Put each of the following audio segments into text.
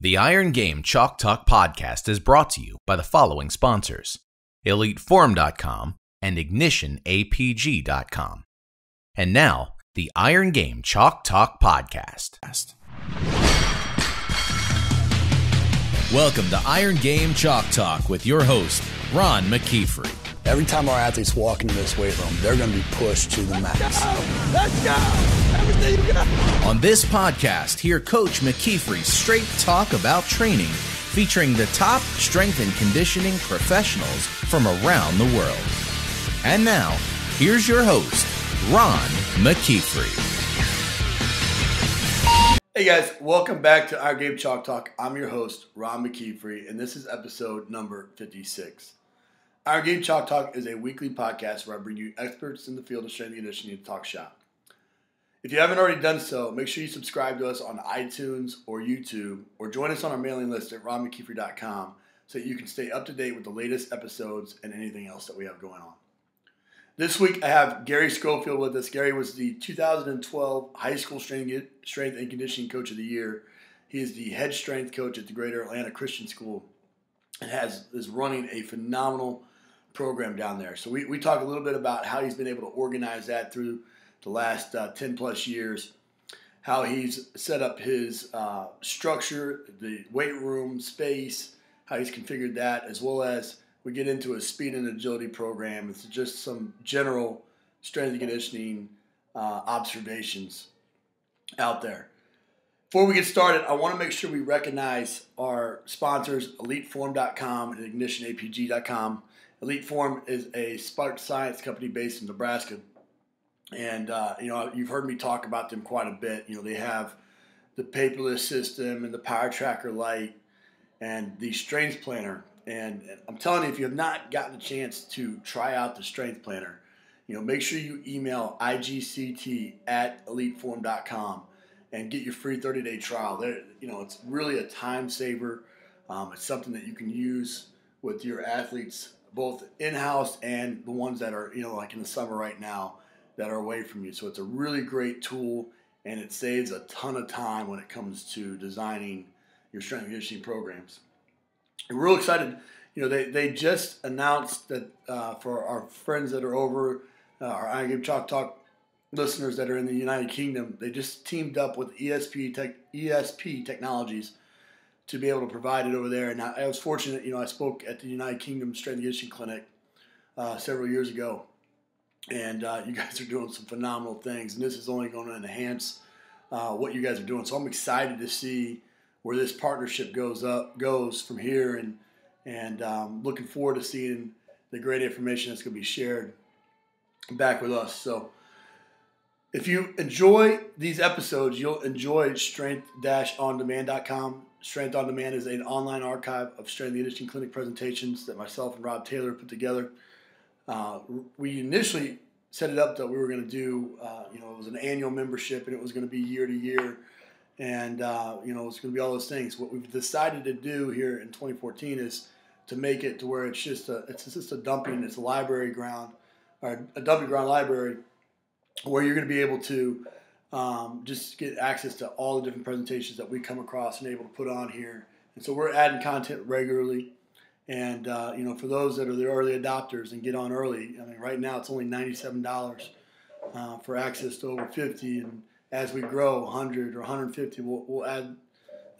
The Iron Game Chalk Talk podcast is brought to you by the following sponsors: EliteForm.com and IgnitionAPG.com. And now, the Iron Game Chalk Talk podcast. Welcome to Iron Game Chalk Talk with your host, Ron McKeefery. Every time our athletes walk into this weight room, they're going to be pushed to the max. Let's go! Everything you got! On this podcast, hear Coach McKeefery's straight talk about training, featuring the top strength and conditioning professionals from around the world. And now, here's your host, Ron McKeefery. Hey guys, welcome back to Our Game Chalk Talk. I'm your host, Ron McKeefery, and this is episode number 56. Our Game Chalk Talk is a weekly podcast where I bring you experts in the field of strength and conditioning to talk shop. If you haven't already done so, make sure you subscribe to us on iTunes or YouTube, or join us on our mailing list at ronmckeefery.com so that you can stay up to date with the latest episodes and anything else that we have going on. This week I have Gary Schofield with us. Gary was the 2012 High School Strength and Conditioning Coach of the Year. He is the head strength coach at the Greater Atlanta Christian School and is running a phenomenal program down there. So we talk a little bit about how he's been able to organize that through the last 10 plus years, how he's set up his structure, the weight room space, how he's configured that, as well as we get into a speed and agility program. It's just some general strength and conditioning observations out there. Before we get started, I want to make sure we recognize our sponsors, EliteForm.com and IgnitionAPG.com. EliteForm is a spark science company based in Nebraska. And, you've heard me talk about them quite a bit. You know, they have the paperless system and the Power Tracker Lite and the Strength Planner. And I'm telling you, if you have not gotten a chance to try out the Strength Planner, make sure you email IGCT@EliteForm.com and get your free 30-day trial. It's really a time saver. It's something that you can use with your athletes, both in-house and the ones that are, like in the summer right now, that are away from you. So it's a really great tool, and it saves a ton of time when it comes to designing your strength and conditioning programs. And we're real excited. They just announced that for our friends that are over, our Iron Game Chalk Talk listeners that are in the United Kingdom, they just teamed up with ESP Technologies to be able to provide it over there. And I was fortunate, I spoke at the United Kingdom Strength and Conditioning Clinic several years ago. And you guys are doing some phenomenal things. And this is only going to enhance what you guys are doing. So I'm excited to see where this partnership goes from here. And looking forward to seeing the great information that's going to be shared back with us. So if you enjoy these episodes, you'll enjoy strength-ondemand.com. Strength On Demand is an online archive of strength and conditioning clinic presentations that myself and Rob Taylor put together. We initially set it up that we were going to do, it was an annual membership, and it was going to be year to year, and it was going to be all those things. What we've decided to do here in 2014 is to make it to where it's just a dumping ground library where you're going to be able to just get access to all the different presentations that we come across and able to put on here. And so we're adding content regularly. And, for those that are the early adopters and get on early, right now it's only $97 for access to over 50. And as we grow 100 or 150, we'll add,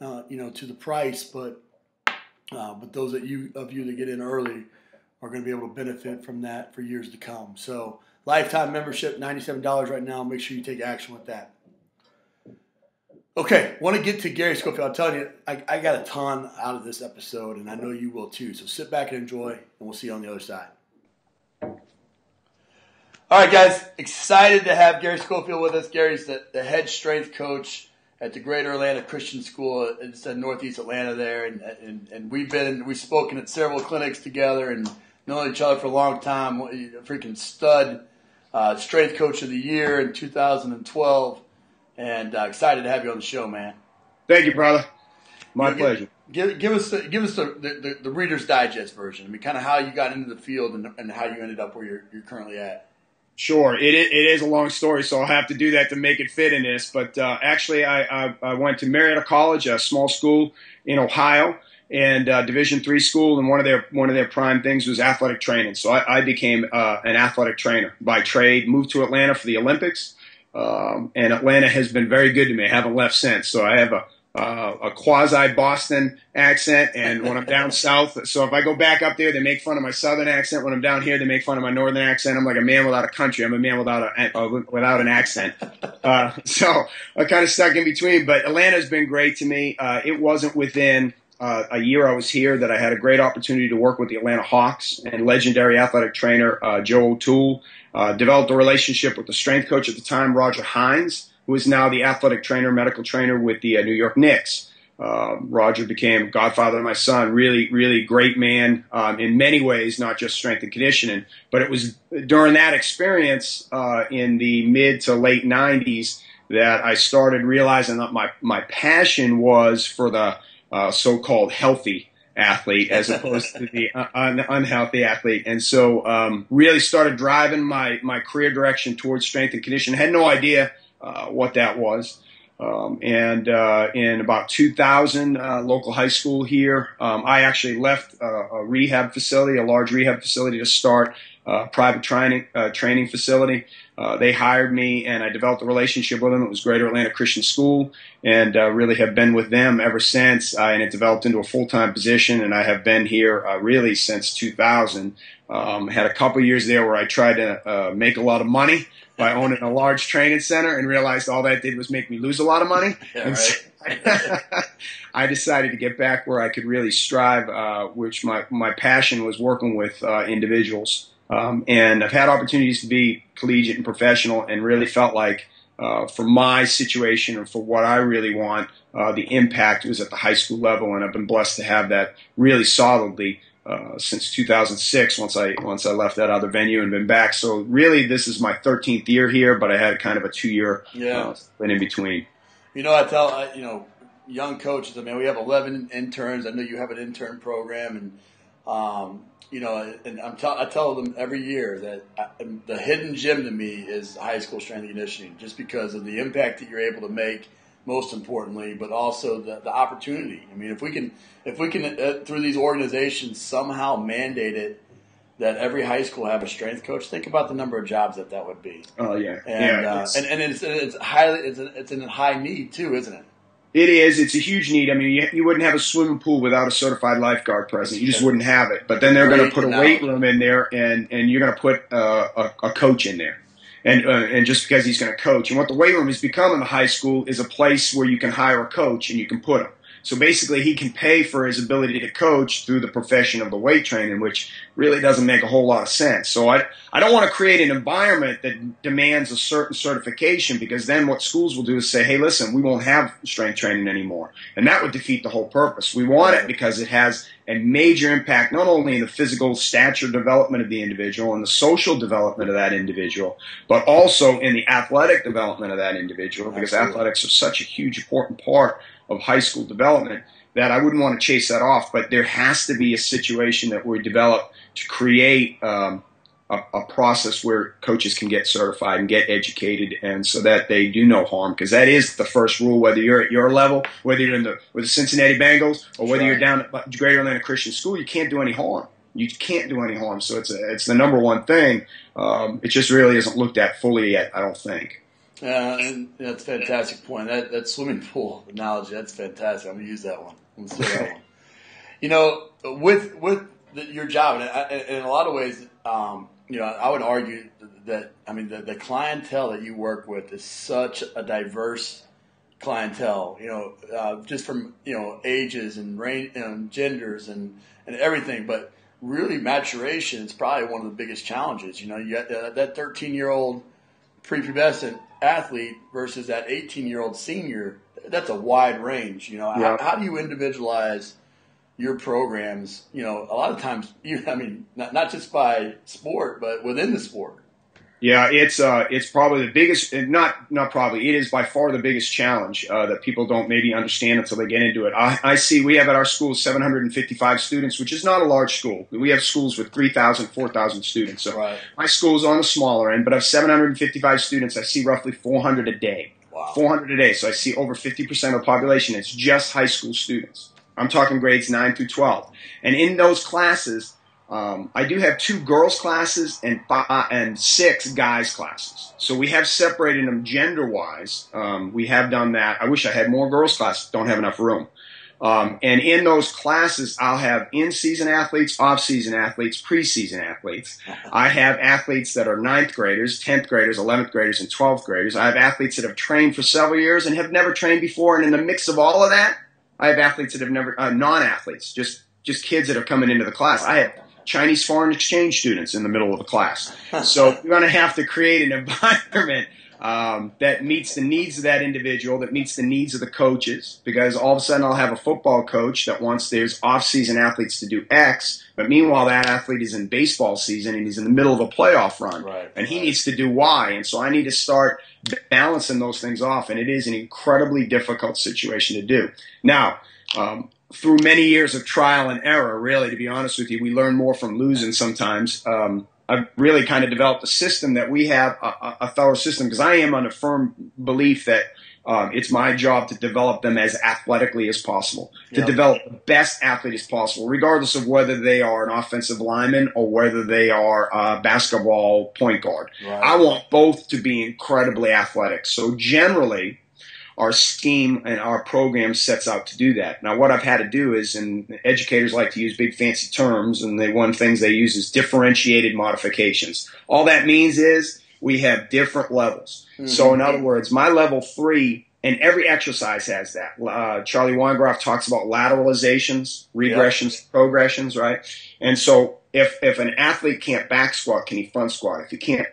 to the price. But those of you that get in early are going to be able to benefit from that for years to come. So lifetime membership, $97 right now. Make sure you take action with that. Okay, want to get to Gary Schofield. I'm telling you, I got a ton out of this episode, and I know you will too. So sit back and enjoy, and we'll see you on the other side. All right, guys, excited to have Gary Schofield with us. Gary's the head strength coach at the Greater Atlanta Christian School. It's in Northeast Atlanta there, and we've spoken at several clinics together and known each other for a long time. A freaking stud, strength coach of the year in 2012. And excited to have you on the show, man. Thank you, brother. My pleasure. Give us the Reader's Digest version. Kind of how you got into the field and how you ended up where you're currently at. Sure. It is a long story, so I'll have to do that to make it fit in this. But actually, I went to Marietta College, a small school in Ohio, and Division III school, and one of their prime things was athletic training. So I became an athletic trainer by trade. Moved to Atlanta for the Olympics, and Atlanta has been very good to me. I haven't left since. So I have a quasi Boston accent, and when I'm down south, so if I go back up there, they make fun of my southern accent. When I'm down here, they make fun of my northern accent. I'm like a man without a country. I'm a man without an accent. So I kind of stuck in between. But Atlanta's been great to me. It wasn't within a year I was here that I had a great opportunity to work with the Atlanta Hawks and legendary athletic trainer Joe O'Toole. Developed a relationship with the strength coach at the time, Roger Hines, who is now the athletic trainer, medical trainer with the New York Knicks. Roger became godfather of my son. Really, really great man in many ways, not just strength and conditioning. But it was during that experience in the mid to late 90s that I started realizing that my passion was for the so-called healthy athlete as opposed to the unhealthy athlete. And so really started driving my career direction towards strength and conditioning. I had no idea what that was. And in about 2000, local high school here, I actually left a rehab facility, a large rehab facility, to start a private training facility. They hired me, and I developed a relationship with them. It was Greater Atlanta Christian School, and really have been with them ever since. And it developed into a full-time position, and I have been here really since 2000. Had a couple years there where I tried to make a lot of money by owning a large training center, and realized all that did was make me lose a lot of money. Yeah, and so I decided to get back where I could really strive, which my passion was working with individuals. And I've had opportunities to be collegiate and professional, and really felt like for my situation and for what I really want, the impact was at the high school level, and I've been blessed to have that really solidly since 2006, once I left that other venue and been back. So really, this is my 13th year here, but I had kind of a 2-year split in between. I tell young coaches, we have 11 interns. I know you have an intern program, and and I tell them every year that the hidden gem to me is high school strength and conditioning, just because of the impact that you're able to make, most importantly, but also the opportunity. If we can through these organizations somehow mandate it that every high school have a strength coach, think about the number of jobs that would be. Oh yeah, and it's in high need too, isn't it? It is. It's a huge need. You wouldn't have a swimming pool without a certified lifeguard present. You just wouldn't have it. But then they're going to put a weight room in there, and you're going to put a coach in there. And just because he's going to coach. And what the weight room has become in the high school is a place where you can hire a coach and you can put him. So basically, he can pay for his ability to coach through the profession of the weight training, which really doesn't make a whole lot of sense. So I don't want to create an environment that demands a certain certification, because then what schools will do is say, hey, listen, we won't have strength training anymore. And that would defeat the whole purpose. We want it because it has a major impact not only in the physical stature development of the individual and the social development of that individual, but also in the athletic development of that individual, because athletics are such a huge, important part of high school development that I wouldn't want to chase that off. But there has to be a situation that we develop to create a process where coaches can get certified and get educated, and so that they do no harm, because that is the first rule, whether you're at your level, whether you're with the Cincinnati Bengals, or whether you're down at Greater Atlanta Christian School. You can't do any harm. You can't do any harm. So it's the number one thing. It just really isn't looked at fully yet, I don't think. And that's a fantastic point. That swimming pool analogy, that's fantastic. I'm going to use that one. I'm going to say that one. With your job, and in a lot of ways, I would argue that, the clientele that you work with is such a diverse clientele, just from, ages and range, genders and everything. But really, maturation is probably one of the biggest challenges. You got that 13-year-old prepubescent athlete versus that 18-year-old senior. That's a wide range. How do you individualize your programs? A lot of times, not just by sport, but within the sport. Yeah, it's probably the biggest, not probably, it is by far the biggest challenge that people don't maybe understand until they get into it. I see we have at our school 755 students, which is not a large school. We have schools with 3,000, 4,000 students. So Right. my school is on the smaller end, but of 755 students, I see roughly 400 a day. Wow. 400 a day. So I see over 50% of the population. It's just high school students. I'm talking grades 9 through 12. And in those classes, I do have 2 girls classes and 6 guys classes. So we have separated them gender-wise. We have done that. I wish I had more girls classes. Don't have enough room. And in those classes, I'll have in-season athletes, off-season athletes, preseason athletes. I have athletes that are 9th graders, 10th graders, 11th graders, and 12th graders. I have athletes that have trained for several years and have never trained before. And in the mix of all of that, I have athletes that have never, non-athletes, just kids that are coming into the class. I have Chinese foreign exchange students in the middle of the class. So you're going to have to create an environment that meets the needs of that individual, that meets the needs of the coaches, because all of a sudden I'll have a football coach that wants there's off-season athletes to do X, but meanwhile that athlete is in baseball season and he's in the middle of a playoff run, and he needs to do Y, and so I need to start balancing those things off, and it is an incredibly difficult situation to do. Now, through many years of trial and error, really, to be honest with you, we learn more from losing sometimes. I've really kind of developed a system that we have, a thorough system, because I am on a firm belief that it's my job to develop them as athletically as possible, to develop the best athlete as possible, regardless of whether they are an offensive lineman or whether they are a basketball point guard. Right. I want both to be incredibly athletic. So generally, our scheme and our program sets out to do that. Now, what I've had to do is, and educators like to use big fancy terms, and one of the things they use is differentiated modifications. All that means is we have different levels. Mm-hmm. So in other words, my level 3, and every exercise has that. Charlie Weingroff talks about lateralizations, regressions, progressions, right? And so if an athlete can't back squat, can he front squat? If he can't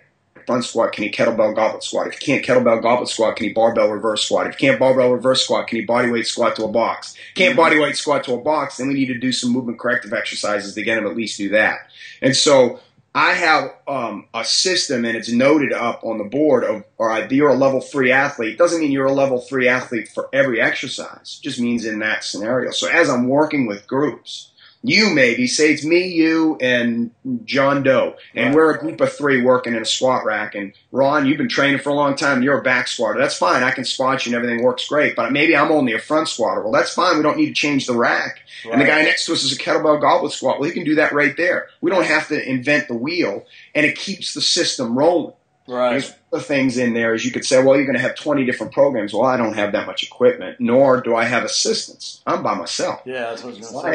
front squat, can he kettlebell goblet squat? If he can't kettlebell goblet squat, can he barbell reverse squat? If he can't barbell reverse squat, can he bodyweight squat to a box? Can't bodyweight squat to a box, then we need to do some movement corrective exercises to get him at least do that. And so I have a system, and it's noted up on the board of, all right, you're a level 3 athlete. Doesn't mean you're a level 3 athlete for every exercise. It just means in that scenario. So as I'm working with groups, you maybe say it's me, you, and John Doe, and we're a group of 3 working in a squat rack. And Ron, you've been training for a long time. You're a back squatter. That's fine. I can squat you and everything works great. But maybe I'm only a front squatter. Well, that's fine. We don't need to change the rack. Right. And the guy next to us is a kettlebell goblet squat. Well, he can do that right there. We don't have to invent the wheel, and it keeps the system rolling. Right. There's other things in there, as you could say, well, you're going to have 20 different programs. Well, I don't have that much equipment, nor do I have assistants. I'm by myself. Yeah, that's what I was going to say.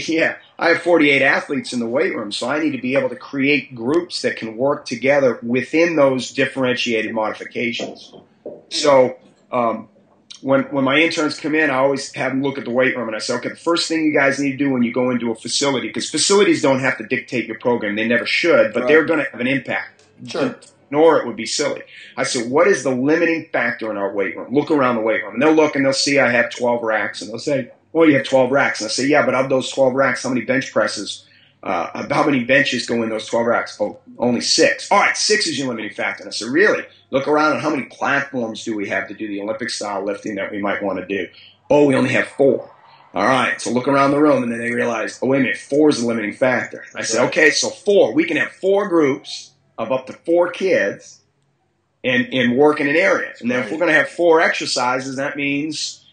say. I have 48 athletes in the weight room, so I need to be able to create groups that can work together within those differentiated modifications. So when my interns come in, I always have them look at the weight room, and I say, okay, the first thing you guys need to do when you go into a facility, because facilities don't have to dictate your program. They never should, but they're going to have an impact. Sure. Nor it would be silly. I said, what is the limiting factor in our weight room? Look around the weight room. And they'll look and they'll see I have 12 racks. And they'll say, well, you have 12 racks. And I say, yeah, but of those 12 racks, how many bench presses, how many benches go in those 12 racks? Oh, only 6. All right, 6 is your limiting factor. And I said, really? Look around and how many platforms do we have to do the Olympic style lifting that we might want to do? Oh, we only have 4. All right, so look around the room, and then they realize, oh, wait a minute, 4 is the limiting factor. I said, okay, so 4. We can have 4 groups of up to 4 kids and work in an area. And then if we're going to have 4 exercises, that means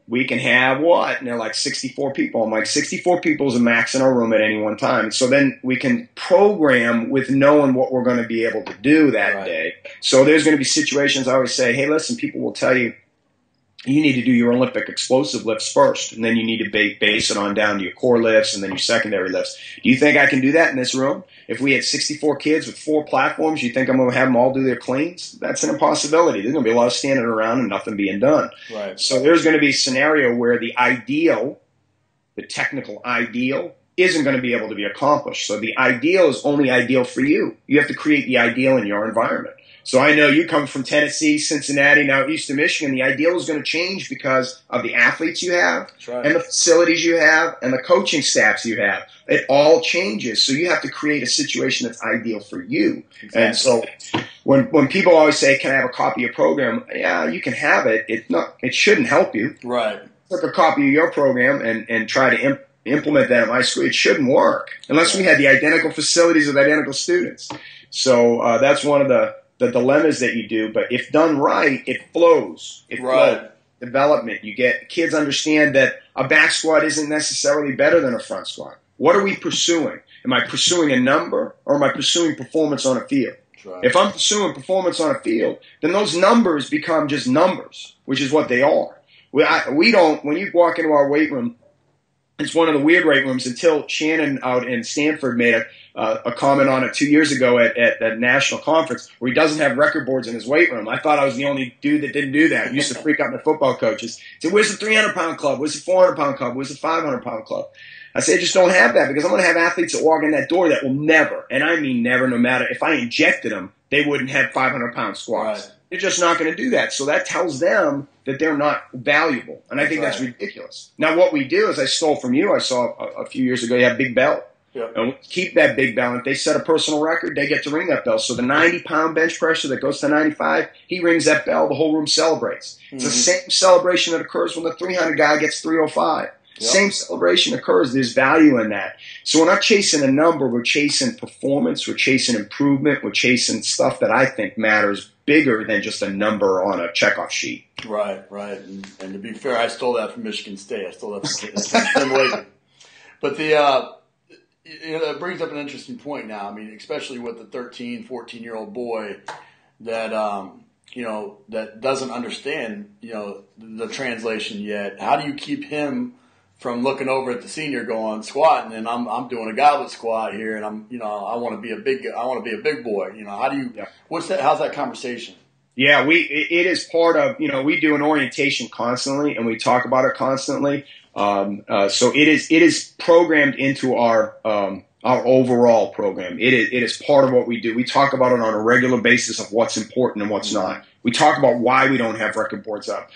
we can have what? And they're like 64 people. I'm like, 64 people is a max in our room at any one time. So then we can program with knowing what we're going to be able to do that day. So there's going to be situations I always say, hey, listen, people will tell you, you need to do your Olympic explosive lifts first, and then you need to base it on down to your core lifts and then your secondary lifts. Do you think I can do that in this room? If we had 64 kids with 4 platforms, you think I'm going to have them all do their cleans? That's an impossibility. There's going to be a lot of standing around and nothing being done. Right. So there's going to be a scenario where the ideal, the technical ideal, isn't going to be able to be accomplished. So the ideal is only ideal for you. You have to create the ideal in your environment. So I know you come from Tennessee, Cincinnati, now Eastern Michigan. The ideal is going to change because of the athletes you have and the facilities you have and the coaching staffs you have. It all changes. So you have to create a situation that's ideal for you. Exactly. And so when people always say, can I have a copy of your program? Yeah, you can have it. It shouldn't help you. Right. Take a copy of your program and try to implement that at my school. It shouldn't work unless we had the identical facilities with identical students. So that's one of the dilemmas that you do. But if done right, it flows. It flows. Development. You get kids understand that a back squat isn't necessarily better than a front squat. What are we pursuing? Am I pursuing a number or am I pursuing performance on a field? Right. If I'm pursuing performance on a field, then those numbers become just numbers, which is what they are. We don't, when you walk into our weight room, it's one of the weird weight rooms until Shannon out in Stanford made a comment on it 2 years ago at that national conference where he doesn't have record boards in his weight room. I thought I was the only dude that didn't do that. I used to freak out my football coaches. He said, where's the 300-pound club? Where's the 400-pound club? Where's the 500-pound club? I say, just don't have that because I'm going to have athletes that walk in that door that will never, and I mean never, no matter, if I injected them, they wouldn't have 500-pound squats. Right. They're just not going to do that. So that tells them that they're not valuable. And I think that's ridiculous. Now, what we do is I stole from you. I saw a few years ago you have big belt. Yep. And we keep that big belt. If they set a personal record, they get to ring that bell. So the 90-pound bench pressure that goes to 95, he rings that bell. The whole room celebrates. Mm-hmm. It's the same celebration that occurs when the 300 guy gets 305. Yep. Same celebration occurs. There's value in that. So we're not chasing a number. We're chasing performance. We're chasing improvement. We're chasing stuff that I think matters bigger than just a number on a checkoff sheet. Right. And to be fair, I stole that from Michigan State. I stole that from Tim Waker. But it brings up an interesting point now. I mean, especially with the 13, 14-year-old boy that that doesn't understand the translation yet. How do you keep him from looking over at the senior going squatting and I'm doing a goblet squat here and I want to be a big boy. How do you how's that conversation? Yeah, it is part of, we do an orientation constantly and we talk about it constantly. So it is programmed into our overall program. It is part of what we do. We talk about it on a regular basis of what's important and what's not. We talk about why we don't have record boards up.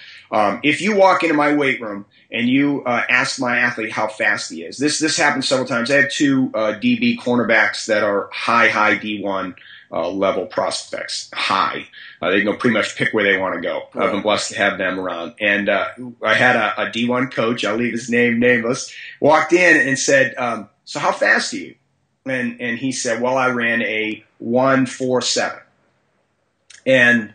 If you walk into my weight room and you ask my athlete how fast he is, this happens several times. I have two DB cornerbacks that are high D1 level prospects. High. They can pretty much pick where they want to go. Right. I've been blessed to have them around. And I had a D1 coach, I'll leave his name nameless, walked in and said, so how fast are you? And he said, well, I ran a 1.47. And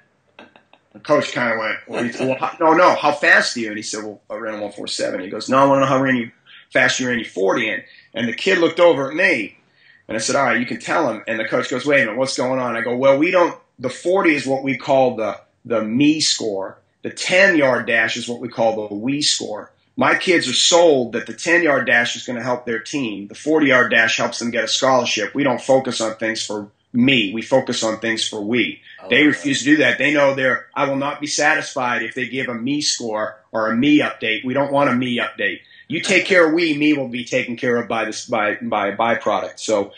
the coach kind of went, no, how fast are you? And he said, well, I ran a 1.47. He goes, no, I want to know how fast you ran your 40. And the kid looked over at me. And I said, all right, you can tell him. And the coach goes, wait a minute, what's going on? I go, well, the 40 is what we call the me score. The 10-yard dash is what we call the we score. My kids are sold that the 10-yard dash is going to help their team. The 40-yard dash helps them get a scholarship. We don't focus on things for me. We focus on things for we. They refuse to do that. They know I will not be satisfied if they give a me score or a me update. We don't want a me update. You take care of me will be taken care of by a byproduct. So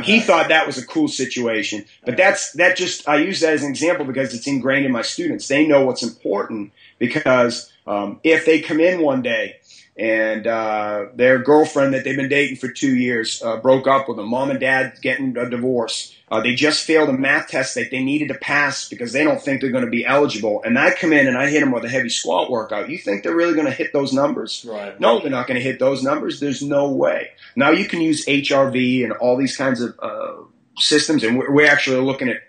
he thought that was a cool situation. But I use that as an example because it's ingrained in my students. They know what's important because if they come in one day and their girlfriend that they've been dating for 2 years broke up with them, mom and dad getting a divorce, they just failed a math test that they needed to pass because they don't think they're going to be eligible. And I come in and I hit them with a heavy squat workout. You think they're really going to hit those numbers? Right. No, they're not going to hit those numbers. There's no way. Now you can use HRV and all these kinds of systems, and we're actually looking at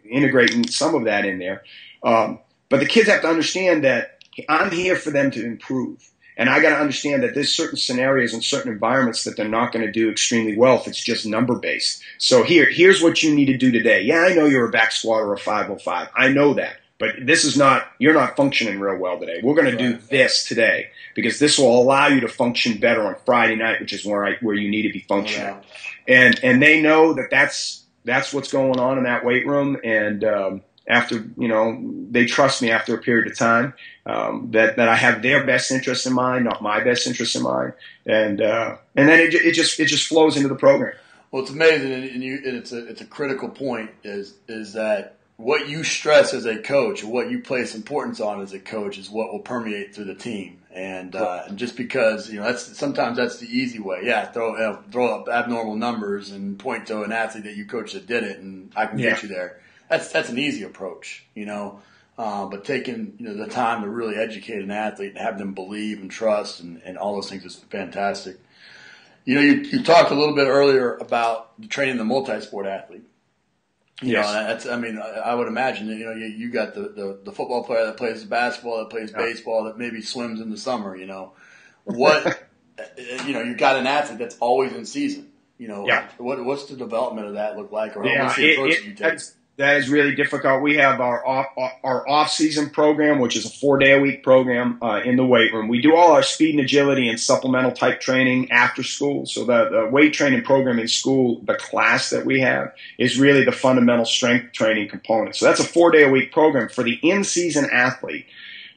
integrating some of that in there. But the kids have to understand that I'm here for them to improve. And I got to understand that there's certain scenarios and certain environments that they're not going to do extremely well if it's just number based. So here's what you need to do today. Yeah, I know you're a back squat or a 505. I know that. But you're not functioning real well today. We're going to do this today because this will allow you to function better on Friday night, which is where you need to be functioning. Yeah. And they know that that's what's going on in that weight room. And, after, they trust me after a period of time, that I have their best interests in mind, not my best interests in mind. And then it just flows into the program. Well, it's amazing. And it's a critical point is that, what you stress as a coach, what you place importance on as a coach, is what will permeate through the team. And just because sometimes that's the easy way. Yeah, throw up abnormal numbers and point to an athlete that you coach that did it, and I can get you there. That's an easy approach, But taking the time to really educate an athlete and have them believe and trust and all those things is fantastic. You talked a little bit earlier about training the multi-sport athlete. Yes. I would imagine that, you got the football player that plays basketball, that plays baseball, that maybe swims in the summer, What, you got an athlete that's always in season, What's the development of that look like, or what's the approach that you take? That is really difficult. We have our off-season program, which is a 4-day-a-week program in the weight room. We do all our speed and agility and supplemental type training after school. So the weight training program in school, the class that we have, is really the fundamental strength training component. So that's a 4-day-a-week program for the in-season athlete.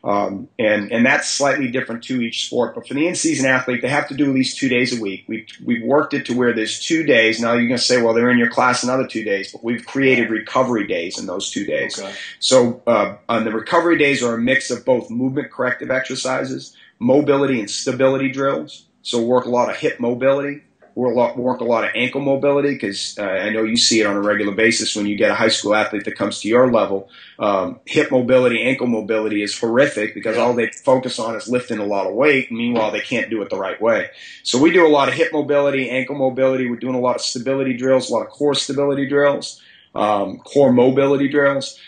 And that's slightly different to each sport. But for the in-season athlete, they have to do at least 2 days a week. We've worked it to where there's 2 days. Now you're going to say, well, they're in your class another 2 days, but we've created recovery days in those 2 days. Okay. So on the recovery days are a mix of both movement corrective exercises, mobility and stability drills. So work a lot of hip mobility. Work a lot of ankle mobility, because I know you see it on a regular basis when you get a high school athlete that comes to your level. Hip mobility, ankle mobility is horrific because all they focus on is lifting a lot of weight. And meanwhile, they can't do it the right way. So we do a lot of hip mobility, ankle mobility. We're doing a lot of stability drills, a lot of core stability drills, core mobility drills.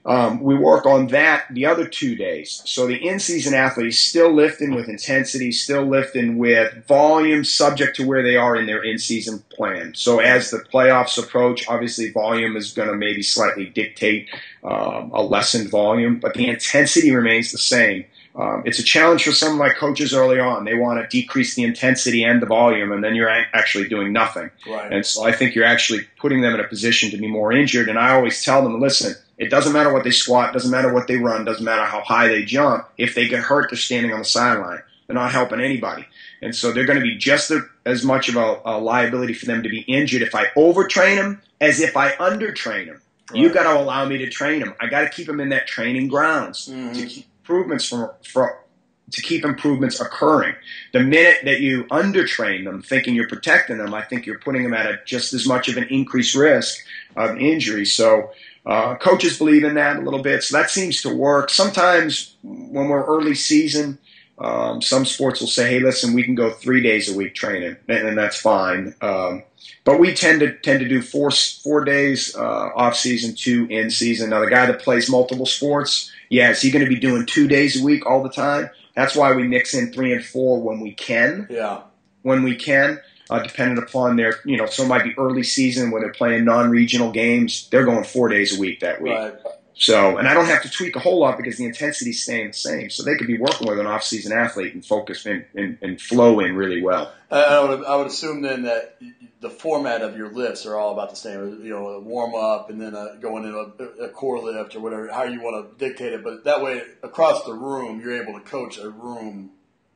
We work on that the other 2 days. So the in-season athlete is still lifting with intensity, still lifting with volume, subject to where they are in their in-season plan. So as the playoffs approach, obviously volume is going to maybe slightly dictate a lessened volume, but the intensity remains the same. It's a challenge for some of my coaches early on. They want to decrease the intensity and the volume, and then you're actually doing nothing. Right. And so I think you're actually putting them in a position to be more injured. And I always tell them, listen, it doesn't matter what they squat, doesn't matter what they run, doesn't matter how high they jump. If they get hurt, they're standing on the sideline. They're not helping anybody. And so they're going to be just as much of a liability for them to be injured if I overtrain them as if I undertrain them. Right. You got to allow me to train them. I got to keep them in that training grounds to keep improvements to keep improvements occurring. The minute that you undertrain them, thinking you're protecting them, I think you're putting them at just as much of an increased risk of injury. So coaches believe in that a little bit. So that seems to work. Sometimes when we're early season, some sports will say, hey, listen, we can go 3 days a week training, and that's fine. But we tend to do four days off season, 2 in season. Now the guy that plays multiple sports, is he going to be doing 2 days a week all the time? That's why we mix in 3 and 4 when we can. Yeah. When we can, depending upon their, so it might be early season when they're playing non-regional games. They're going 4 days a week that week. Right. So, and I don't have to tweak a whole lot because the intensity's staying the same. So they could be working with an off-season athlete and focus and flow in really well. I would assume then that the format of your lifts are all about the same. A warm up and then going in a core lift or whatever, how you want to dictate it. But that way, across the room, you're able to coach a room,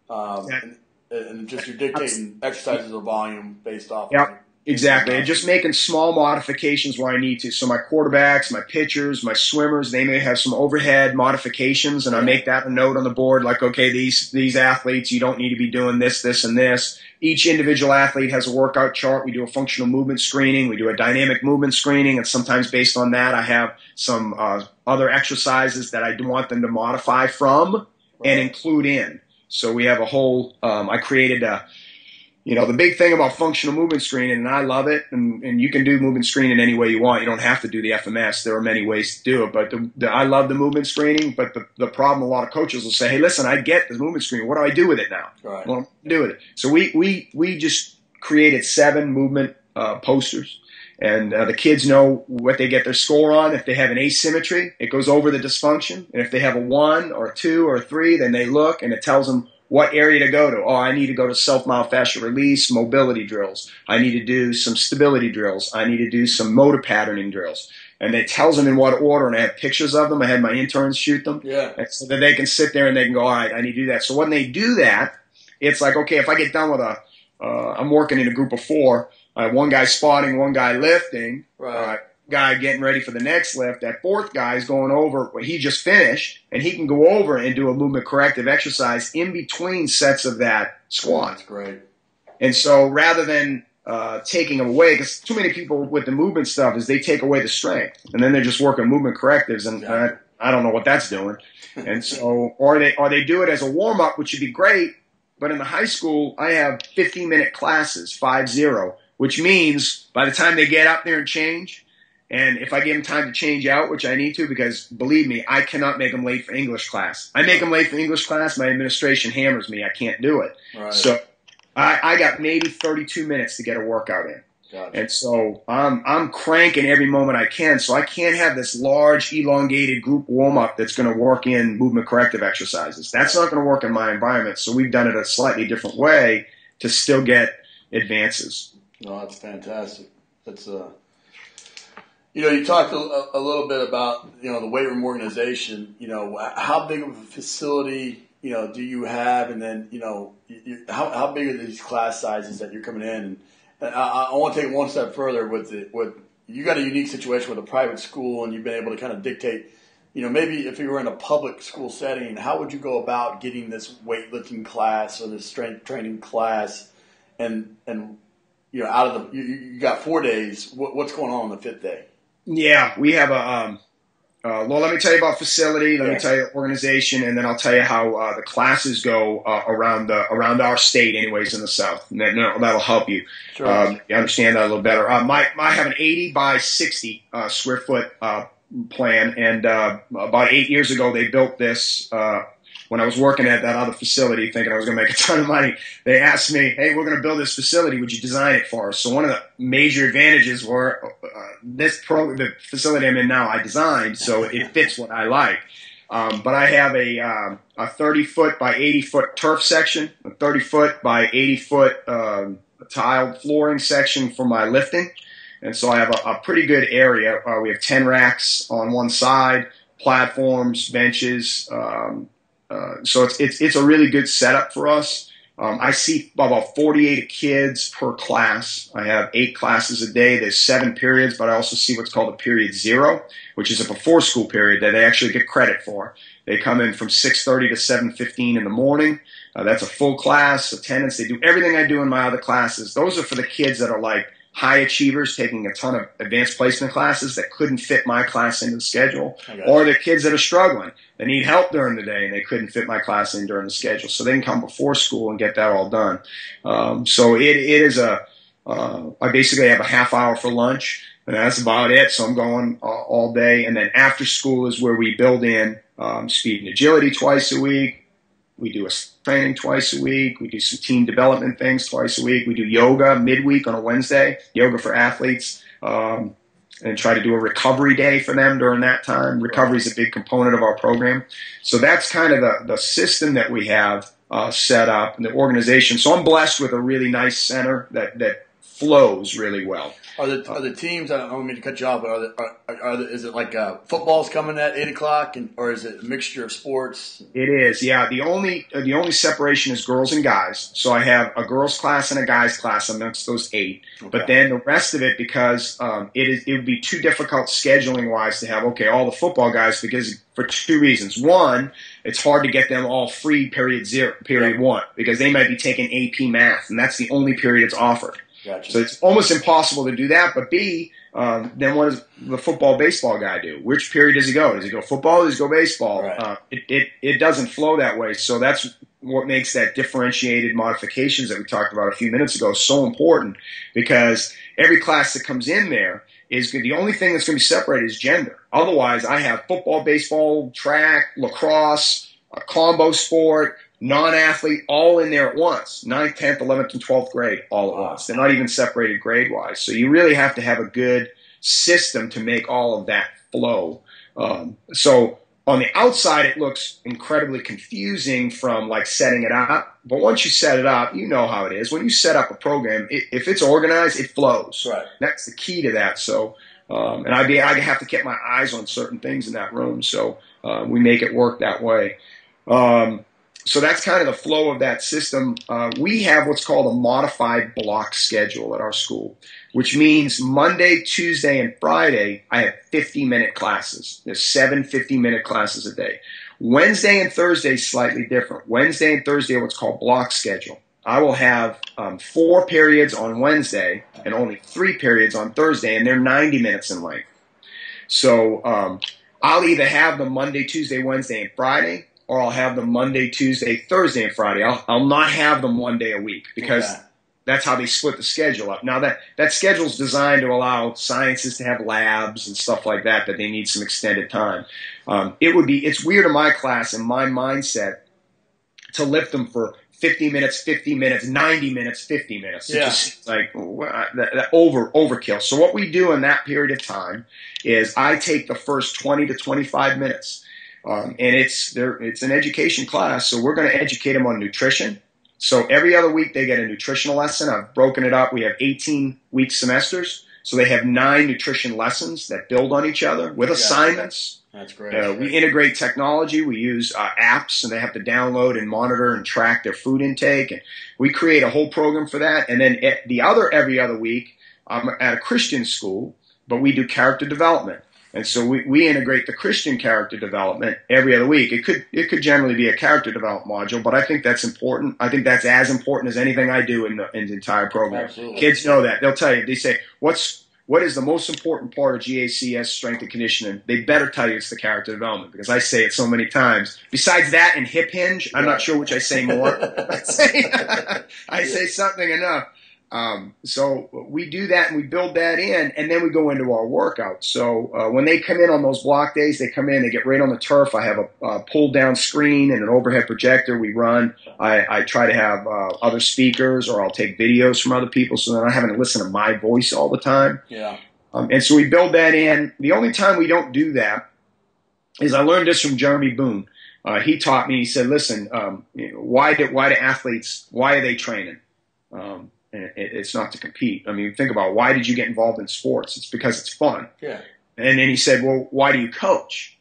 and just you're dictating exercises or volume based off. Yep. Exactly. And just making small modifications where I need to. So my quarterbacks, my pitchers, my swimmers, they may have some overhead modifications, and I make that a note on the board like, okay, these athletes, you don't need to be doing this, this, and this. Each individual athlete has a workout chart. We do a functional movement screening. We do a dynamic movement screening, and sometimes based on that, I have some other exercises that I want them to modify from and include in. So we have a whole I created the big thing about functional movement screening, and I love it, and you can do movement screening any way you want. You don't have to do the FMS. There are many ways to do it, but I love the movement screening, but the problem, a lot of coaches will say, hey, listen, I get the movement screening. What do I do with it now? Right. What do I do with it? So we just created 7 movement posters, and the kids know what they get their score on. If they have an asymmetry, it goes over the dysfunction, and if they have a 1 or a 2 or a 3, then they look, and it tells them what area to go to. Oh, I need to go to self-myofascial release, mobility drills. I need to do some stability drills. I need to do some motor patterning drills. And it tells them in what order, and I have pictures of them. I had my interns shoot them. Yeah. So that they can sit there and they can go, all right, I need to do that. So when they do that, it's like, okay, if I get done with I'm working in a group of 4, I have one guy spotting, one guy lifting. Right. guy getting ready for the next lift, that fourth guy is going over what he just finished, and he can go over and do a movement corrective exercise in between sets of that squat. That's great. And so rather than taking them away, because too many people with the movement stuff is they take away the strength, and then they're just working movement correctives, and I don't know what that's doing. And so, or they do it as a warm up, which would be great. But in the high school, I have 15-minute classes, 5-0, which means by the time they get up there and change, and if I give them time to change out, which I need to, because believe me, I cannot make them late for English class. I make them late for English class, my administration hammers me. I can't do it. Right. So I got maybe 32 minutes to get a workout in. Gotcha. And so I'm cranking every moment I can. So I can't have this large, elongated group warm-up that's going to work in movement corrective exercises. That's not going to work in my environment. So we've done it a slightly different way to still get advances. No, that's fantastic. That's you talked a little bit about the weight room organization. How big of a facility do you have, and then how big are these class sizes that you're coming in? And I want to take one step further with you got a unique situation with a private school, and you've been able to kind of dictate. Maybe if you were in a public school setting, how would you go about getting this weightlifting class or this strength training class, and out of the you got 4 days. What's going on the fifth day? Yeah, we have a. Well, let me tell you about facility. Let me tell you organization, and then I'll tell you how the classes go around our state, anyways, in the South. And that'll help you. Sure. You understand that a little better. I have an 80 by 60 square foot plan, and about 8 years ago they built this. When I was working at that other facility, thinking I was going to make a ton of money, they asked me, "Hey, we're going to build this facility. Would you design it for us?" So one of the major advantages were the facility I'm in now, I designed, so it fits what I like. But I have a 30-foot by 80-foot turf section, a 30-foot by 80-foot tiled flooring section for my lifting, and so I have a pretty good area. We have 10 racks on one side, platforms, benches. So it's a really good setup for us. I see about 48 kids per class. I have 8 classes a day. There's 7 periods, but I also see what's called a period 0, which is a before school period that they actually get credit for. They come in from 6:30 to 7:15 in the morning. That's a full class attendance. They do everything I do in my other classes. Those are for the kids that are like high achievers taking a ton of advanced placement classes that couldn't fit my class into the schedule, or the kids that are struggling, that need help during the day and they couldn't fit my class in during the schedule. So they can come before school and get that all done. So it is I basically have a half hour for lunch, and that's about it. So I'm going all day. And then after school is where we build in speed and agility twice a week. We do a training twice a week. We do some team development things twice a week. We do yoga midweek on a Wednesday, yoga for athletes, and try to do a recovery day for them during that time. Recovery is a big component of our program. So that's kind of the system that we have set up and the organization. So I'm blessed with a really nice center that flows really well. Are the teams? I don't mean to cut you off, but is it like football's coming at 8 o'clock, or is it a mixture of sports? It is, yeah. The only separation is girls and guys. So I have a girls class and a guys class amongst those 8. Okay. But then the rest of it, because it would be too difficult scheduling wise to have all the football guys, because for 2 reasons. One, it's hard to get them all free period 1, because they might be taking AP math, and that's the only period it's offered. Gotcha. So it's almost impossible to do that. But B, then what does the football baseball guy do? Which period does he go? Does he go football? Does he go baseball? Right. It doesn't flow that way. So that's what makes that differentiated modifications that we talked about a few minutes ago so important, because every class that comes in there is the only thing that's going to be separated is gender. Otherwise, I have football, baseball, track, lacrosse, a combo sport, non-athlete, all in there at once. 9th, 10th, 11th, and 12th grade, all at once. They're not even separated grade-wise. So you really have to have a good system to make all of that flow. So on the outside, it looks incredibly confusing from like setting it up. But once you set it up, you know how it is. When you set up a program, if it's organized, it flows. Right. That's the key to that. So, and I have to keep my eyes on certain things in that room. So we make it work that way. So that's kind of the flow of that system. We have what's called a modified block schedule at our school, which means Monday, Tuesday, and Friday, I have 50-minute classes. There's 7 50-minute classes a day. Wednesday and Thursday is slightly different. Wednesday and Thursday are what's called block schedule. I will have 4 periods on Wednesday and only 3 periods on Thursday, and they're 90 minutes in length. So I'll either have the Monday, Tuesday, Wednesday, and Friday, or I'll have them Monday, Tuesday, Thursday, and Friday. I'll not have them one day a week because that's how they split the schedule up. Now, that schedule's designed to allow scientists to have labs and stuff like that they need some extended time. It's weird in my class and my mindset to lift them for 50 minutes, 90 minutes, 50 minutes. Yeah. It's just like that overkill. So what we do in that period of time is I take the first 20 to 25 minutes. And it's an education class, so we're going to educate them on nutrition. So every other week they get a nutritional lesson. I've broken it up. We have 18-week semesters, so they have 9 nutrition lessons that build on each other with assignments. That's great. We integrate technology. We use apps, and they have to download and monitor and track their food intake. And we create a whole program for that. And then every other week, I'm at a Christian school, but we do character development. And so we integrate the Christian character development every other week. It could generally be a character development module, but I think that's important. I think that's as important as anything I do in the entire program. Absolutely. Kids know that. They'll tell you. They say, what is the most important part of GACS strength and conditioning? They better tell you it's the character development because I say it so many times. Besides that and hip hinge, I'm not sure which I say more. I say something enough. So we do that and we build that in, and then we go into our workout. So when they come in on those block days, they come in, they get right on the turf. I have a pulled down screen and an overhead projector. We run. I try to have other speakers, or I'll take videos from other people so that I'm not having to listen to my voice all the time. Yeah. And so we build that in. The only time we don't do that is I learned this from Jeremy Boone. He taught me. He said, "Listen, why do athletes? Why are they training?" It's not to compete. I mean, think about why did you get involved in sports? It's because it's fun. Yeah. And then he said, well, why do you coach?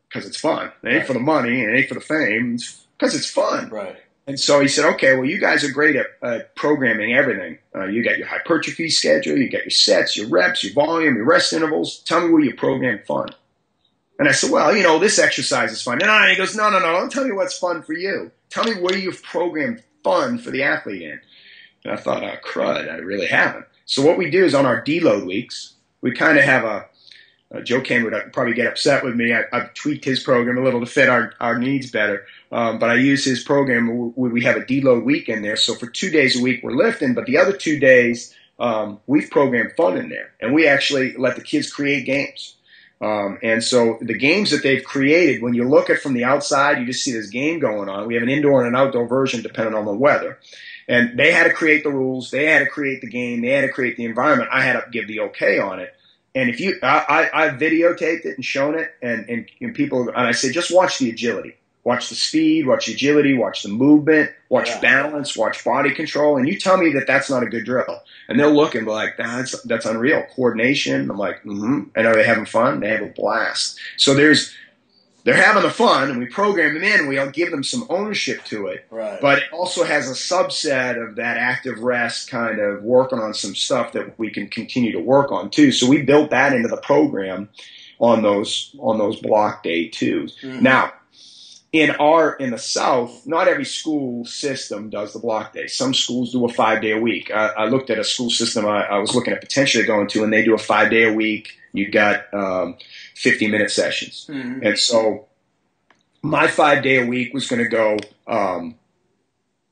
Because it's fun. It ain't for the money. It ain't for the fame. It's because it's fun. Right. And so he said, okay, well, you guys are great at programming everything. You got your hypertrophy schedule. You got your sets, your reps, your volume, your rest intervals. Tell me where you program fun. And I said, well, this exercise is fun. And he goes, no. Don't tell me what's fun for you. Tell me where you've programmed fun for the athlete in. And I thought, oh, crud, I really haven't. So what we do is on our deload weeks, we kind of have Joe Kane would probably get upset with me. I've tweaked his program a little to fit our needs better. But I use his program. We have a deload week in there. So for 2 days a week, we're lifting. But the other 2 days, we've programmed fun in there. And we actually let the kids create games. And so the games that they've created, when you look at from the outside, you just see this game going on. We have an indoor and an outdoor version depending on the weather. And they had to create the rules. They had to create the game. They had to create the environment. I had to give the okay on it. And I videotaped it and shown it, and people, and I say, just watch the agility, watch the speed, watch the agility, watch the movement, watch balance, watch body control, and you tell me that that's not a good drill. And they'll look and be like, that's unreal. Coordination. I'm like, And are they having fun? They have a blast. So they're having the fun, and we program them in, and we'll give them some ownership to it. Right. But it also has a subset of that active rest kind of working on some stuff that we can continue to work on too. So we built that into the program on those block day twos. Mm-hmm. Now, in the South, not every school system does the block day. Some schools do a 5-day a week. I looked at a school system I was looking at potentially going to, and they do a 5-day a week. You got 50-minute sessions. Mm-hmm. And so my 5-day a week was going to go,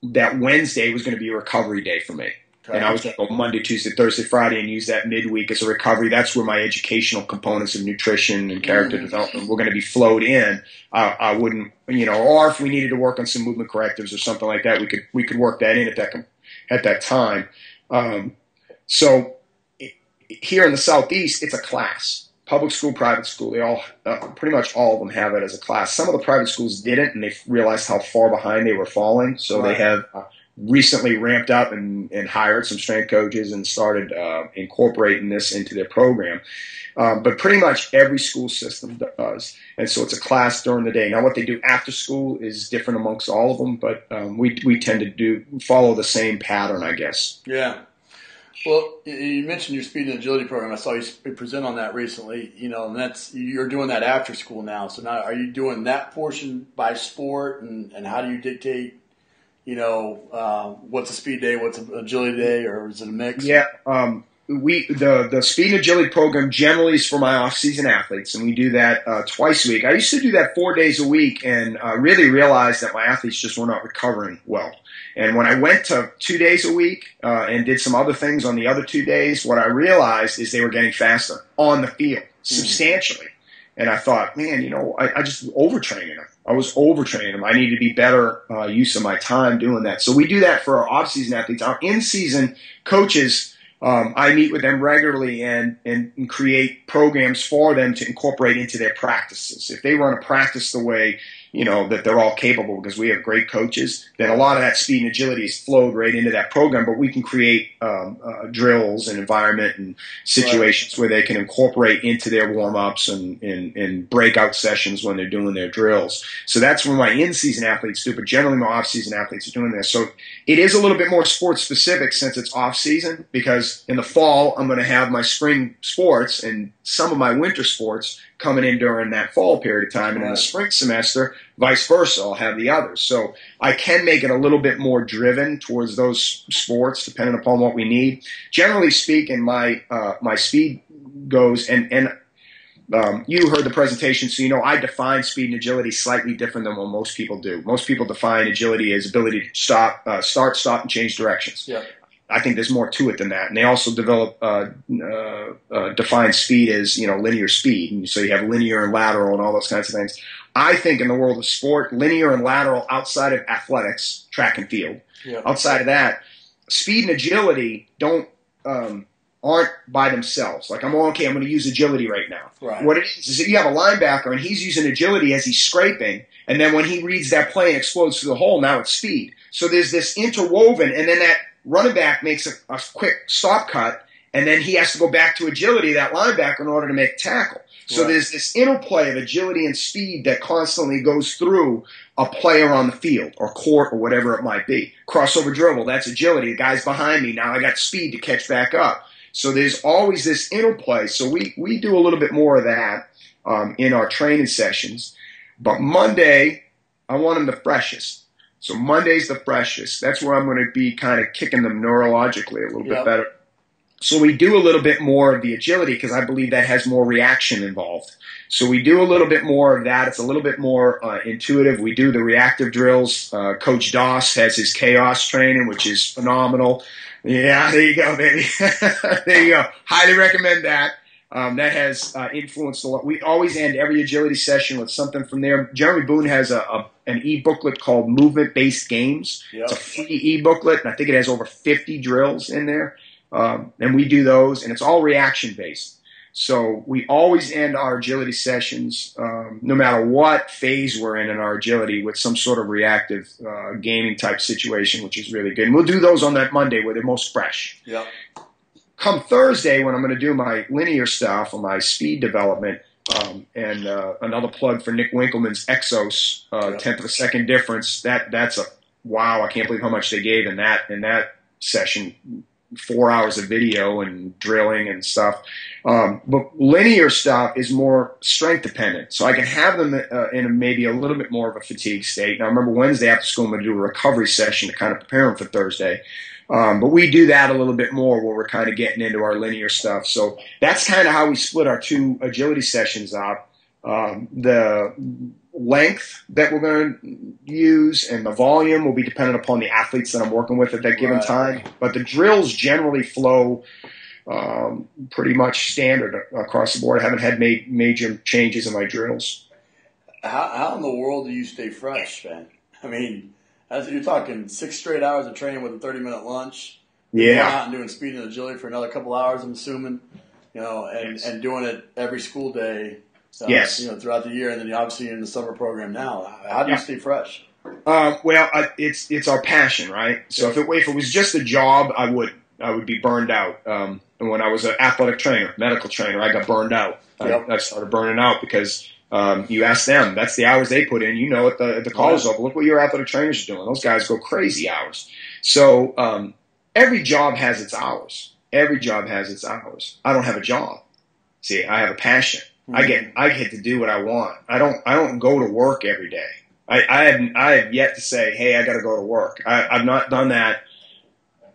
that Wednesday was going to be a recovery day for me. Okay. And I was going to go Monday, Tuesday, Thursday, Friday, and use that midweek as a recovery. That's where my educational components of nutrition and character development were going to be flowed in. I wouldn't, or if we needed to work on some movement correctives or something like that, we could work that in at that time. So here in the Southeast, it's a class. Public school, private school, they all, pretty much all of them have it as a class. Some of the private schools didn't, and they realized how far behind they were falling. So they have recently ramped up and hired some strength coaches and started incorporating this into their program. But pretty much every school system does. And so it's a class during the day. Now, what they do after school is different amongst all of them, but we tend to follow the same pattern, I guess. Yeah. Well, you mentioned your speed and agility program. I saw you present on that recently, and you're doing that after school now. So now are you doing that portion by sport, and how do you dictate, what's a speed day, what's an agility day, or is it a mix? Yeah. The speed and agility program generally is for my off-season athletes, and we do that twice a week. I used to do that 4 days a week, and really realized that my athletes just were not recovering well. And when I went to 2 days a week and did some other things on the other 2 days, what I realized is they were getting faster on the field substantially. And I thought, man, I just overtraining them. I was overtraining them. I need to be better use of my time doing that. So we do that for our off-season athletes. Our in-season coaches, I meet with them regularly and create programs for them to incorporate into their practices. If they run a practice the way, that they're all capable because we have great coaches, then a lot of that speed and agility is flowed right into that program, but we can create drills and environment and situations where they can incorporate into their warm-ups and breakout sessions when they're doing their drills. So that's what my in-season athletes do, but generally my off-season athletes are doing this. So it is a little bit more sports-specific since it's off-season, because in the fall I'm going to have my spring sports and some of my winter sports coming in during that fall period of time, and in the spring semester, vice versa, I'll have the others. So I can make it a little bit more driven towards those sports, depending upon what we need. Generally speaking, my speed goes, and you heard the presentation, so I define speed and agility slightly different than what most people do. Most people define agility as ability to start, stop, and change directions. Yeah. I think there's more to it than that. And they also define speed as, linear speed. And so you have linear and lateral and all those kinds of things. I think in the world of sport, linear and lateral outside of athletics, track and field, outside of that, speed and agility aren't by themselves. Like, I'm going to use agility right now. Right. What it is that you have a linebacker and he's using agility as he's scraping, and then when he reads that play and explodes through the hole, now it's speed. So there's this interwoven, and then that running back makes a quick stop cut, and then he has to go back to agility, that linebacker, in order to make a tackle. So there's this interplay of agility and speed that constantly goes through a player on the field or court or whatever it might be. Crossover dribble, that's agility. The guy's behind me. Now I got speed to catch back up. So there's always this interplay. So we do a little bit more of that in our training sessions. But Monday, I want them the freshest. So Monday's the freshest. That's where I'm going to be kind of kicking them neurologically a little bit better. So we do a little bit more of the agility because I believe that has more reaction involved. So we do a little bit more of that. It's a little bit more intuitive. We do the reactive drills. Coach Doss has his chaos training, which is phenomenal. Yeah, there you go, baby. There you go. Highly recommend that. That has influenced a lot. We always end every agility session with something from there. Jeremy Boone has an e-booklet called Movement-Based Games. Yep. It's a free e-booklet, and I think it has over 50 drills in there. And we do those, and it's all reaction-based. So we always end our agility sessions, no matter what phase we're in our agility, with some sort of reactive gaming type situation, which is really good. And we'll do those on that Monday where they're most fresh. Yep. Come Thursday, when I'm going to do my linear stuff or my speed development, and another plug for Nick Winkleman's Exos, tenth of a second difference. That's a wow! I can't believe how much they gave in that session. 4 hours of video and drilling and stuff. But linear stuff is more strength dependent. So I can have them in maybe a little bit more of a fatigue state. Now, I remember Wednesday after school, I'm going to do a recovery session to kind of prepare them for Thursday. But we do that a little bit more where we're kind of getting into our linear stuff. So that's kind of how we split our two agility sessions up. The length that we're going to use and the volume will be dependent upon the athletes that I'm working with at that given time. But the drills generally flow pretty much standard across the board. I haven't had major changes in my drills. How in the world do you stay fresh, man? I mean, you're talking 6 straight hours of training with a 30-minute lunch. Yeah. Going out and doing speed and agility for another couple hours, I'm assuming. And doing it every school day. Yes. Throughout the year, and then obviously in the summer program now. How do you stay fresh? It's our passion, right? So if it was just a job, I would be burned out. And when I was an athletic trainer, medical trainer, I got burned out. I started burning out because you ask them, that's the hours they put in. You know, at the college level, look what your athletic trainers are doing. Those guys go crazy hours. So every job has its hours. Every job has its hours. I don't have a job. See, I have a passion. I get to do what I want. I don't go to work every day. I have yet to say, hey, I got to go to work. I've not done that.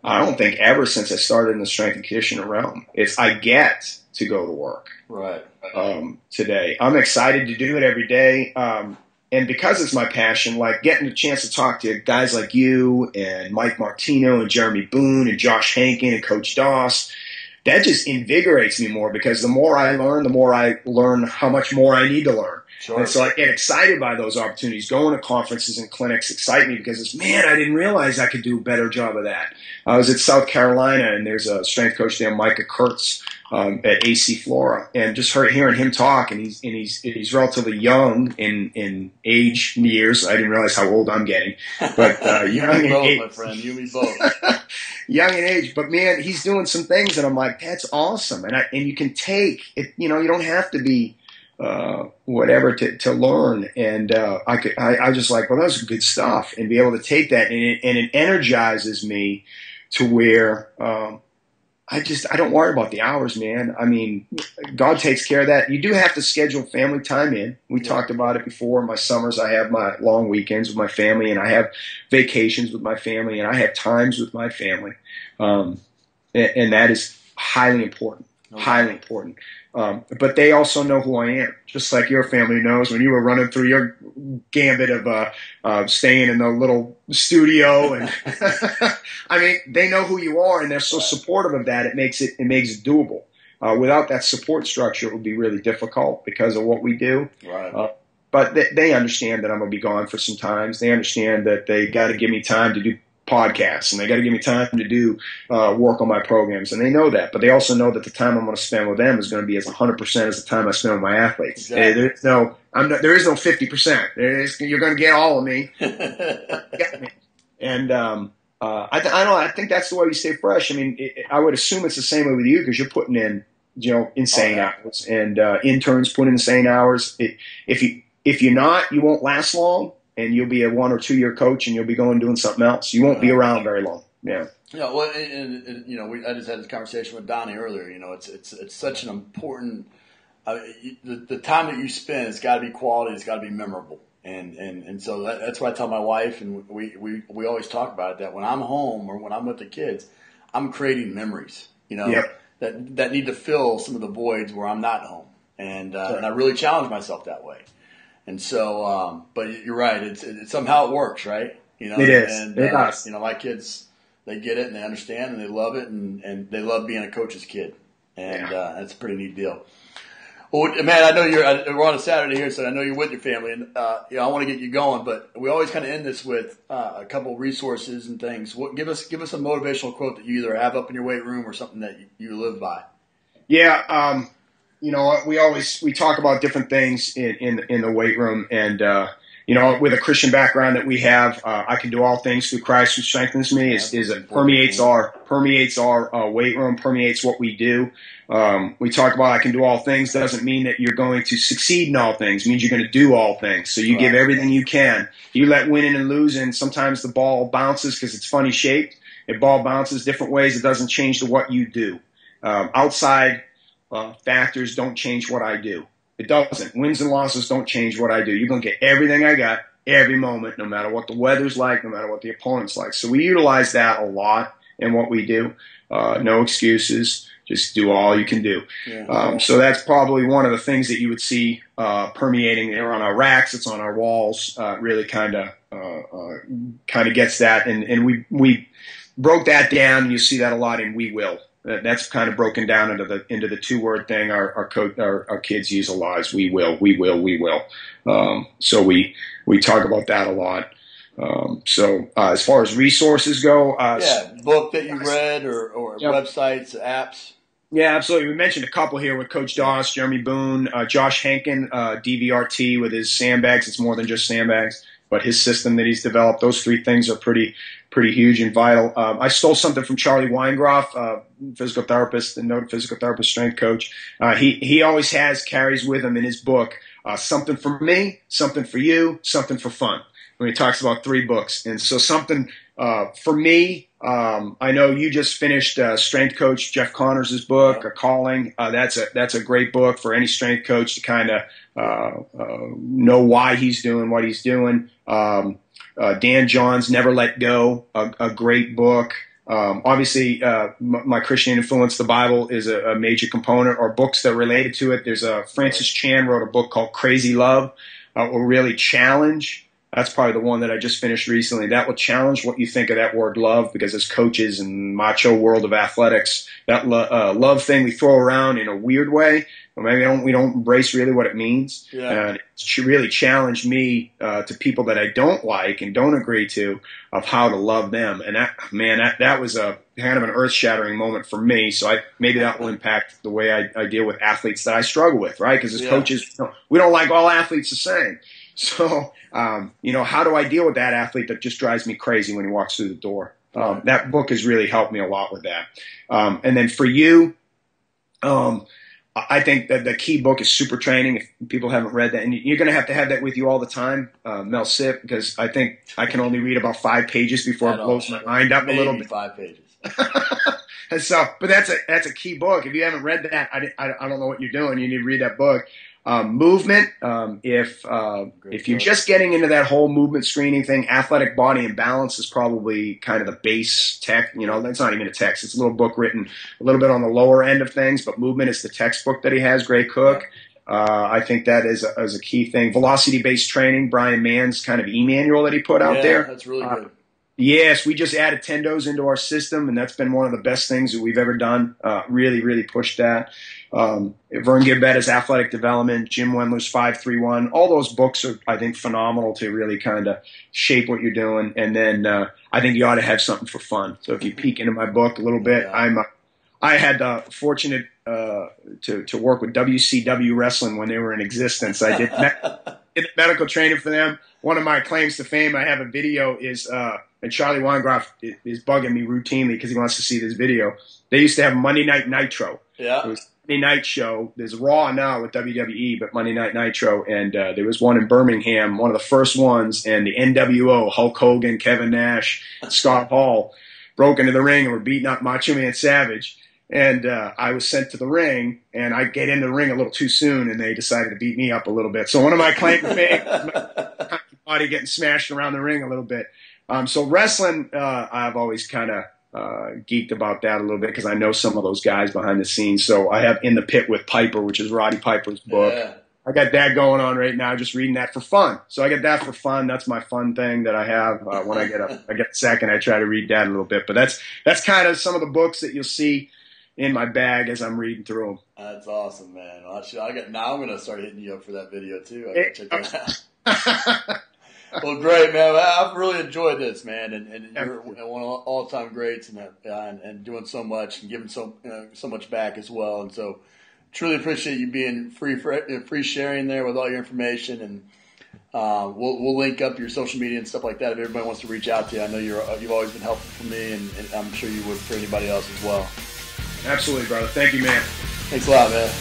I don't think ever since I started in the strength and conditioning realm. I get to go to work. Right. Today, I'm excited to do it every day. And because it's my passion, like getting a chance to talk to guys like you and Mike Martino and Jeremy Boone and Josh Hankin and Coach Doss, that just invigorates me more because the more I learn how much more I need to learn. Sure. And so I get excited by those opportunities. Going to conferences and clinics excite me because I didn't realize I could do a better job of that. I was at South Carolina and there's a strength coach there, Micah Kurtz, at AC Flora, and just hearing him talk, and he's relatively young in age and years. I didn't realize how old I'm getting, but young in age, my friend, you and me both. Young in age, but man, he's doing some things, and I'm like, that's awesome, and you can take it. You know, you don't have to be whatever to learn, and I just like, well, that's good stuff, and be able to take that, and it energizes me to where I don't worry about the hours, man. I mean, God takes care of that. You do have to schedule family time in. We talked about it before. In my summers, I have my long weekends with my family, and I have vacations with my family, and I have times with my family. And that is highly important, highly important. But they also know who I am, just like your family knows when you were running through your gambit of staying in the little studio. And I mean, they know who you are, and they're so supportive of that. It makes it doable. Without that support structure, it would be really difficult because of what we do. Right. But they understand that I'm going to be gone for some times. They understand that they got to give me time to do podcasts, and they got to give me time to do work on my programs, and they know that. But they also know that the time I'm going to spend with them is going to be as 100% as the time I spend with my athletes. Exactly. There is no 50%. You're going to get all of me. And I think that's the way you stay fresh. I mean, I would assume it's the same way with you because you're putting in, insane hours, and interns put in insane hours. If you're not, you won't last long. And you'll be a 1 or 2 year coach, and you'll be going doing something else. You won't be around very long. Yeah. Yeah. Well, I just had this conversation with Donnie earlier. You know, it's such an important. The time that you spend, it's got to be quality. It's got to be memorable. And so that's what I tell my wife, and we always talk about it. That when I'm home or when I'm with the kids, I'm creating memories. You know, that need to fill some of the voids where I'm not home. And I really challenge myself that way. And so, but you're right. It's somehow it works, right? You know, it is. And it does. You know, my kids, they get it and they understand and they love it, and they love being a coach's kid, and that's a pretty neat deal. Well, man, I know we're on a Saturday here, so I know you're with your family, and I want to get you going, but we always kind of end this with a couple of resources and things. Give us a motivational quote that you either have up in your weight room or something that you live by. Yeah. You know, we talk about different things in the weight room, and with a Christian background that we have, I can do all things through Christ who strengthens me. It permeates our weight room, permeates what we do. We talk about I can do all things. Doesn't mean that you're going to succeed in all things. It means you're going to do all things. So you give everything you can. You let winning and losing. Sometimes the ball bounces because it's funny shaped. The ball bounces different ways. It doesn't change to what you do. Outside factors don't change what I do. It doesn't. Wins and losses don't change what I do. You're going to get everything I got every moment, no matter what the weather's like, no matter what the opponent's like. So we utilize that a lot in what we do. No excuses. Just do all you can do. Yeah. So that's probably one of the things that you would see permeating there on our racks. It's on our walls. Really kind of gets that. And we broke that down. You see that a lot in We Will. That's kind of broken down into the 2-word thing our kids use a lot is we will. So we talk about that a lot. So as far as resources go, book that you read or websites, apps. Yeah, absolutely. We mentioned a couple here with Coach Doss, Jeremy Boone, Josh Hankin, DVRT with his sandbags. It's more than just sandbags. but his system that he's developed, those three things are pretty huge and vital. I stole something from Charlie Weingroff, physical therapist and noted physical therapist, strength coach. He always carries with him in his book, something for me, something for you, something for fun. When he talks about 3 books. And so something for me, I know you just finished strength coach Jeff Connors' book, A Calling. That's a great book for any strength coach to kind of know why he's doing what he's doing. Dan John's Never Let Go, a great book. Obviously, my Christian Influence, the Bible, is a major component, or books that are related to it. There's Francis Chan wrote a book called Crazy Love, will really challenge. That's probably the one that I just finished recently. That will challenge what you think of that word love, because as coaches in macho world of athletics, that love thing we throw around in a weird way, or maybe we don't embrace really what it means. Yeah. And it's really challenged me to people that I don't like and don't agree to, of how to love them. And that was a kind of an earth-shattering moment for me. So maybe that will impact the way I deal with athletes that I struggle with, right? Because as coaches, we don't like all athletes the same. So, how do I deal with that athlete that just drives me crazy when he walks through the door? That book has really helped me a lot with that. And then for you, I think that the key book is Super Training. If people haven't read that, and you're going to have that with you all the time, Mel Sipp, because I think I can only read about 5 pages before it blows my mind up a little bit. 5 pages. And so, but that's a key book. If you haven't read that, I don't know what you're doing. You need to read that book. Movement. If you're just getting into that whole movement screening thing, Athletic Body and Balance is probably kind of the base tech. That's not even a text. It's a little book written a little bit on the lower end of things, but movement is the textbook that he has, Gray Cook. I think that is a key thing. Velocity-based training, Brian Mann's kind of e-manual that he put out there. That's really good. Yes, we just added Tendos into our system, and that's been one of the best things that we've ever done. Really, really pushed that. Vern Gibbetta's Athletic Development, Jim Wendler's 531. All those books are, I think, phenomenal to really kind of shape what you're doing. And then I think you ought to have something for fun. So if you peek into my book a little bit, I had the fortunate to work with WCW Wrestling when they were in existence. I did medical training for them. One of my claims to fame, I have a video, is and Charlie Weingroff is bugging me routinely because he wants to see this video. They used to have Monday Night Nitro. Yeah. It was a Monday night show. There's Raw now with WWE, but Monday Night Nitro. And there was one in Birmingham, one of the first ones, and the NWO, Hulk Hogan, Kevin Nash, Scott Hall, broke into the ring and were beating up Macho Man Savage. And I was sent to the ring, and I get in the ring a little too soon, and they decided to beat me up a little bit. So one of my claims to fame is my body getting smashed around the ring a little bit. So wrestling, I've always kind of geeked about that a little bit because I know some of those guys behind the scenes. So I have In the Pit with Piper, which is Roddy Piper's book. Yeah. I got that going on right now, just reading that for fun. So I get that for fun. That's my fun thing that I have. When I get a second, I try to read that a little bit. But that's kind of some of the books that you'll see in my bag as I'm reading through them. That's awesome, man. Now I'm going to start hitting you up for that video too. I got to check that out. Well, great, man. I've really enjoyed this, man, and you're one of the all-time greats, and doing so much and giving so much back as well. And so, truly appreciate you being free sharing there with all your information. And we'll link up your social media and stuff like that if everybody wants to reach out to you. I know you've always been helpful for me, and I'm sure you would for anybody else as well. Absolutely, brother. Thank you, man. Thanks a lot, man.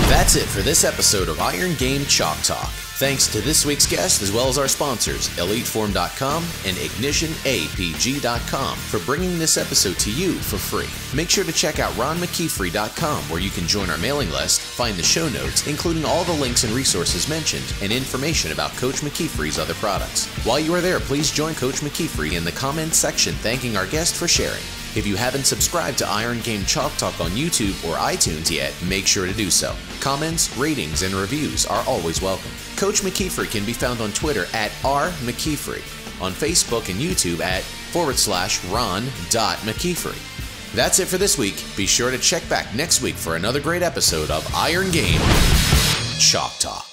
That's it for this episode of Iron Game Chalk Talk. Thanks to this week's guest as well as our sponsors, EliteForm.com and IgnitionAPG.com for bringing this episode to you for free. Make sure to check out RonMcKeefery.com where you can join our mailing list, find the show notes, including all the links and resources mentioned, and information about Coach McKeefery's other products. While you are there, please join Coach McKeefery in the comments section thanking our guest for sharing. If you haven't subscribed to Iron Game Chalk Talk on YouTube or iTunes yet, make sure to do so. Comments, ratings, and reviews are always welcome. Coach McKeefery can be found on Twitter at @RMcKeefery, on Facebook and YouTube at /Ron.McKeefery. That's it for this week. Be sure to check back next week for another great episode of Iron Game Chalk Talk.